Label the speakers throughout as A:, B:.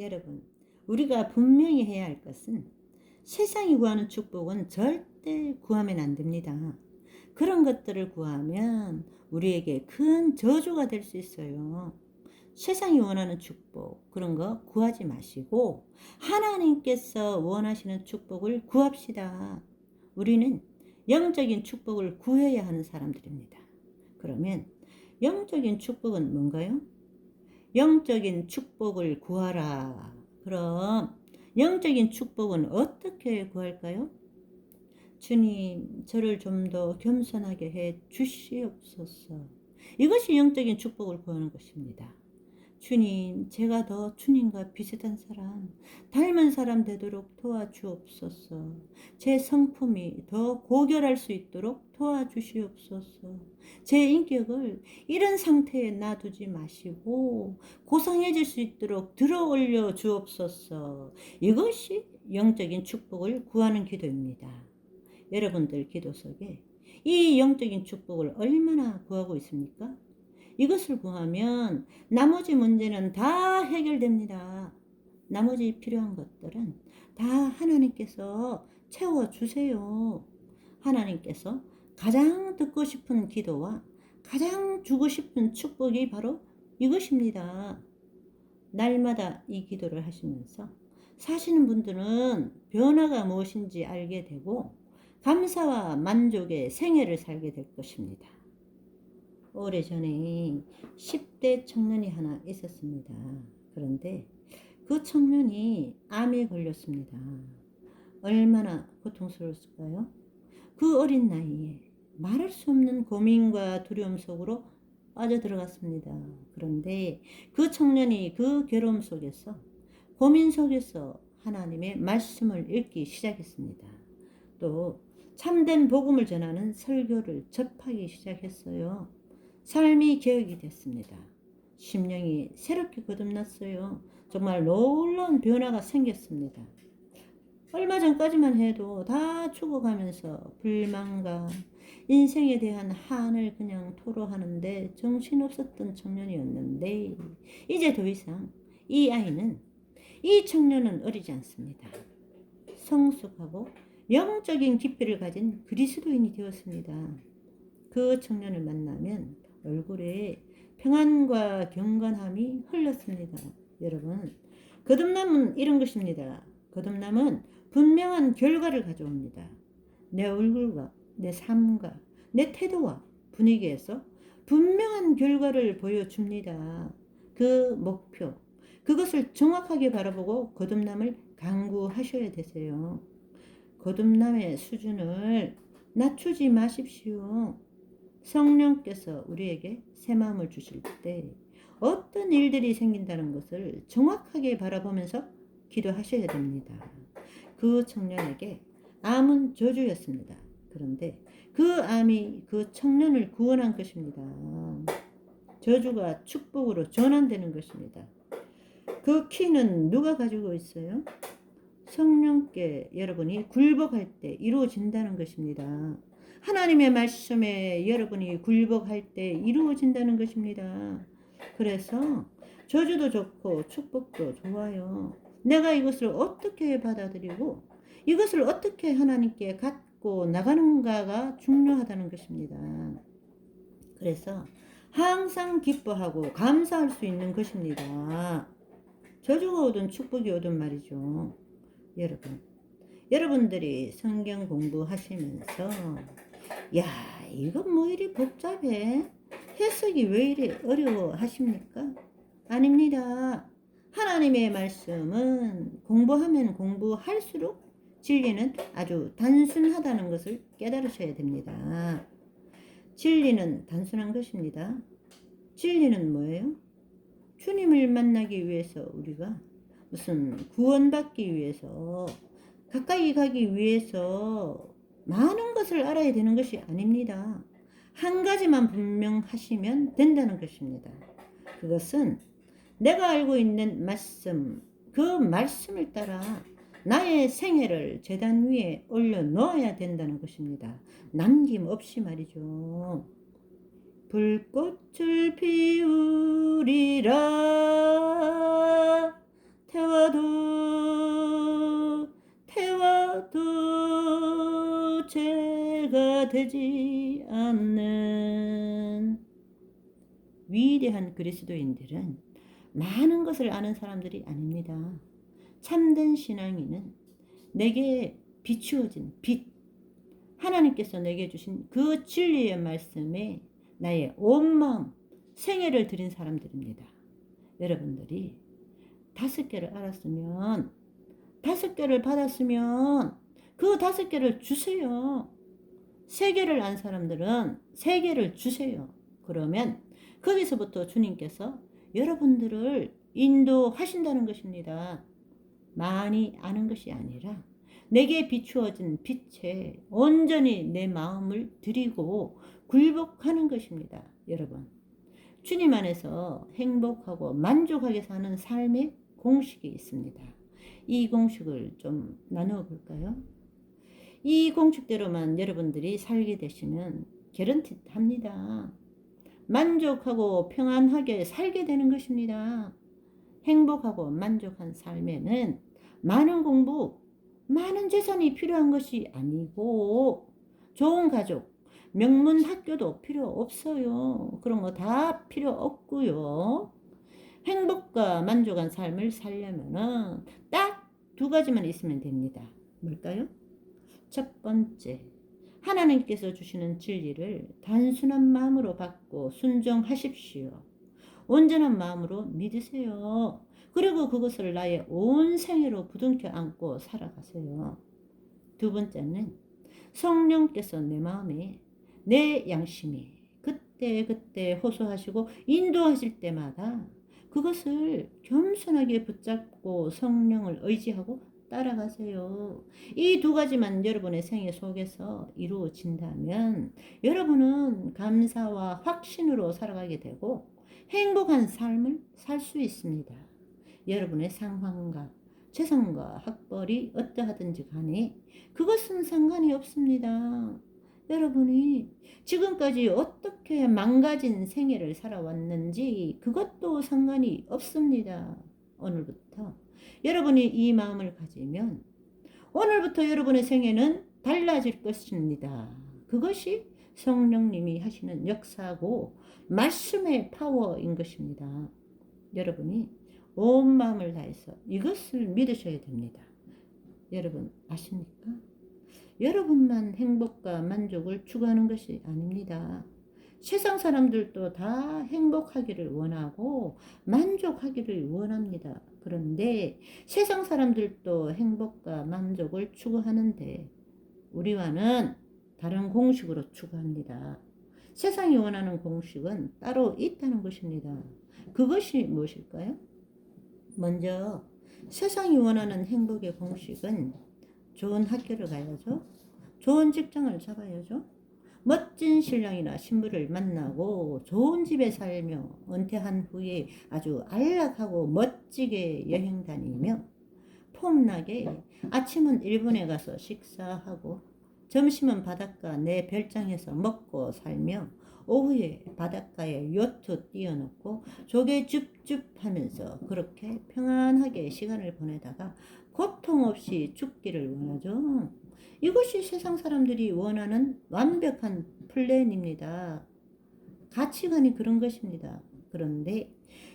A: 여러분, 우리가 분명히 해야 할 것은 세상이 구하는 축복은 절대 구하면 안 됩니다. 그런 것들을 구하면 우리에게 큰 저주가 될 수 있어요. 세상이 원하는 축복, 그런 거 구하지 마시고 하나님께서 원하시는 축복을 구합시다. 우리는 영적인 축복을 구해야 하는 사람들입니다. 그러면 영적인 축복은 뭔가요? 영적인 축복을 구하라. 그럼 영적인 축복은 어떻게 구할까요? 주님, 저를 좀 더 겸손하게 해 주시옵소서. 이것이 영적인 축복을 구하는 것입니다. 주님, 제가 더 주님과 비슷한 사람, 닮은 사람 되도록 도와주옵소서. 제 성품이 더 고결할 수 있도록 도와주시옵소서. 제 인격을 이런 상태에 놔두지 마시고 고상해질 수 있도록 들어 올려 주옵소서. 이것이 영적인 축복을 구하는 기도입니다. 여러분들 기도 속에 이 영적인 축복을 얼마나 구하고 있습니까? 이것을 구하면 나머지 문제는 다 해결됩니다. 나머지 필요한 것들은 다 하나님께서 채워주세요. 하나님께서 가장 듣고 싶은 기도와 가장 주고 싶은 축복이 바로 이것입니다. 날마다 이 기도를 하시면서 사시는 분들은 변화가 무엇인지 알게 되고 감사와 만족의 생애를 살게 될 것입니다. 오래전에 10대 청년이 하나 있었습니다. 그런데 그 청년이 암에 걸렸습니다. 얼마나 고통스러웠을까요? 그 어린 나이에 말할 수 없는 고민과 두려움 속으로 빠져들어갔습니다. 그런데 그 청년이 그 괴로움 속에서, 고민 속에서 하나님의 말씀을 읽기 시작했습니다. 또 참된 복음을 전하는 설교를 접하기 시작했어요. 삶이 개혁이 됐습니다. 심령이 새롭게 거듭났어요. 정말 놀라운 변화가 생겼습니다. 얼마 전까지만 해도 다 죽어가면서 불만과 인생에 대한 한을 그냥 토로하는데 정신없었던 청년이었는데 이제 더 이상 이 청년은 어리지 않습니다. 성숙하고 영적인 깊이를 가진 그리스도인이 되었습니다. 그 청년을 만나면 얼굴에 평안과 경건함이 흘렀습니다. 여러분, 거듭남은 이런 것입니다. 거듭남은 분명한 결과를 가져옵니다. 내 얼굴과 내 삶과 내 태도와 분위기에서 분명한 결과를 보여줍니다. 그 목표, 그것을 정확하게 바라보고 거듭남을 강구하셔야 되세요. 거듭남의 수준을 낮추지 마십시오. 성령께서 우리에게 새 마음을 주실 때 어떤 일들이 생긴다는 것을 정확하게 바라보면서 기도하셔야 됩니다. 그 청년에게 암은 저주였습니다. 그런데 그 암이 그 청년을 구원한 것입니다. 저주가 축복으로 전환되는 것입니다. 그 키는 누가 가지고 있어요? 성령께 여러분이 굴복할 때 이루어진다는 것입니다. 하나님의 말씀에 여러분이 굴복할 때 이루어진다는 것입니다. 그래서 저주도 좋고 축복도 좋아요. 내가 이것을 어떻게 받아들이고 이것을 어떻게 하나님께 갖고 나가는가가 중요하다는 것입니다. 그래서 항상 기뻐하고 감사할 수 있는 것입니다. 저주가 오든 축복이 오든 말이죠. 여러분들이 성경 공부하시면서 야, 이건 뭐 이리 복잡해? 해석이 왜 이리 어려워 하십니까? 아닙니다. 하나님의 말씀은 공부하면 공부할수록 진리는 아주 단순하다는 것을 깨달으셔야 됩니다. 진리는 단순한 것입니다. 진리는 뭐예요? 주님을 만나기 위해서 우리가 무슨 구원받기 위해서 가까이 가기 위해서 많은 것을 알아야 되는 것이 아닙니다. 한 가지만 분명하시면 된다는 것입니다. 그것은 내가 알고 있는 말씀, 그 말씀을 따라 나의 생애를 제단 위에 올려놓아야 된다는 것입니다. 남김없이 말이죠. 불꽃을 피우리라 태워 이해가 되지 않는 위대한 그리스도인들은 많은 것을 아는 사람들이 아닙니다. 참된 신앙인은 내게 비추어진 빛, 하나님께서 내게 주신 그 진리의 말씀에 나의 온 마음, 생애를 드린 사람들입니다. 여러분들이 5개를 알았으면, 5개를 받았으면 그 5개를 주세요. 3개를 안 사람들은 3개를 주세요. 그러면 거기서부터 주님께서 여러분들을 인도하신다는 것입니다. 많이 아는 것이 아니라 내게 비추어진 빛에 온전히 내 마음을 드리고 굴복하는 것입니다. 여러분, 주님 안에서 행복하고 만족하게 사는 삶의 공식이 있습니다. 이 공식을 좀 나누어 볼까요? 이 공식대로만 여러분들이 살게 되시면 개런티 합니다. 만족하고 평안하게 살게 되는 것입니다. 행복하고 만족한 삶에는 많은 공부, 많은 재산이 필요한 것이 아니고 좋은 가족, 명문 학교도 필요 없어요. 그런 거 다 필요 없고요. 행복과 만족한 삶을 살려면은 딱 2가지만 있으면 됩니다. 뭘까요? 첫 번째, 하나님께서 주시는 진리를 단순한 마음으로 받고 순종하십시오. 온전한 마음으로 믿으세요. 그리고 그것을 나의 온 생애로 부둥켜 안고 살아가세요. 2번째는 성령께서 내 마음에, 내 양심에 그때 호소하시고 인도하실 때마다 그것을 겸손하게 붙잡고 성령을 의지하고 따라가세요. 이 2가지만 여러분의 생애 속에서 이루어진다면 여러분은 감사와 확신으로 살아가게 되고 행복한 삶을 살 수 있습니다. 여러분의 상황과 재산과 학벌이 어떠하든지 간에 그것은 상관이 없습니다. 여러분이 지금까지 어떻게 망가진 생애를 살아왔는지 그것도 상관이 없습니다. 오늘부터 여러분이 이 마음을 가지면 오늘부터 여러분의 생애는 달라질 것입니다. 그것이 성령님이 하시는 역사고 말씀의 파워인 것입니다. 여러분이 온 마음을 다해서 이것을 믿으셔야 됩니다. 여러분 아십니까? 여러분만 행복과 만족을 추구하는 것이 아닙니다. 세상 사람들도 다 행복하기를 원하고 만족하기를 원합니다. 그런데 세상 사람들도 행복과 만족을 추구하는데 우리와는 다른 공식으로 추구합니다. 세상이 원하는 공식은 따로 있다는 것입니다. 그것이 무엇일까요? 먼저 세상이 원하는 행복의 공식은 좋은 학교를 가야죠. 좋은 직장을 잡아야죠. 멋진 신랑이나 신부를 만나고 좋은 집에 살며 은퇴한 후에 아주 안락하고 멋지게 여행 다니며 폼나게 아침은 일본에 가서 식사하고 점심은 바닷가 내 별장에서 먹고 살며 오후에 바닷가에 요트 띄워놓고 조개 줍줍 하면서 그렇게 평안하게 시간을 보내다가 고통 없이 죽기를 원하죠. 이것이 세상 사람들이 원하는 완벽한 플랜입니다. 가치관이 그런 것입니다. 그런데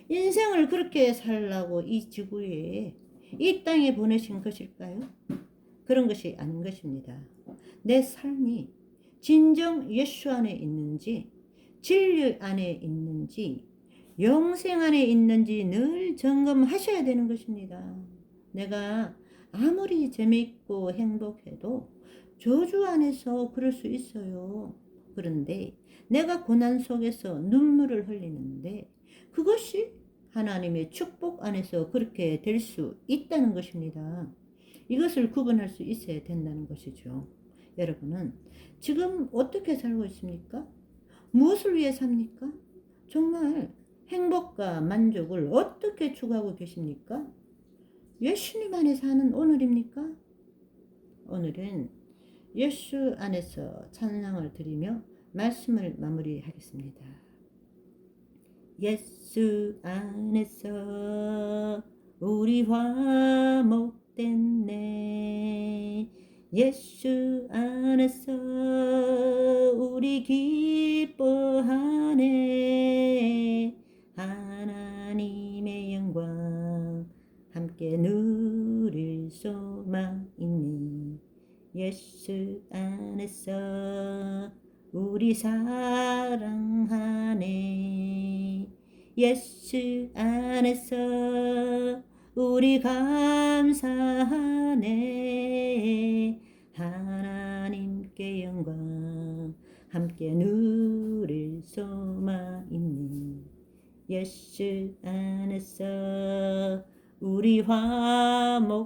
A: 인생을 그렇게 살라고 이 지구에 이 땅에 보내신 것일까요? 그런 것이 아닌 것입니다. 내 삶이 진정 예수 안에 있는지 진리 안에 있는지 영생 안에 있는지 늘 점검하셔야 되는 것입니다. 내가 아무리 재미있고 행복해도 저주 안에서 그럴 수 있어요. 그런데 내가 고난 속에서 눈물을 흘리는데 그것이 하나님의 축복 안에서 그렇게 될 수 있다는 것입니다. 이것을 구분할 수 있어야 된다는 것이죠. 여러분은 지금 어떻게 살고 있습니까? 무엇을 위해 삽니까? 정말 행복과 만족을 어떻게 추구하고 계십니까? 예수님 안에 사는 오늘입니까? 오늘은 예수 안에서 찬양을 드리며 말씀을 마무리하겠습니다. 예수 안에서 우리 화목됐네. 예수 안에서 우리 기뻐하네. 하나님의 영광 함께 누릴 소망 있네. 예수 안에서 우리 사랑하네. 예수 안에서 우리 감사하네. 하나님께 영광 함께 누릴 소망 있네. 예수 안에서 우리 화목됐네.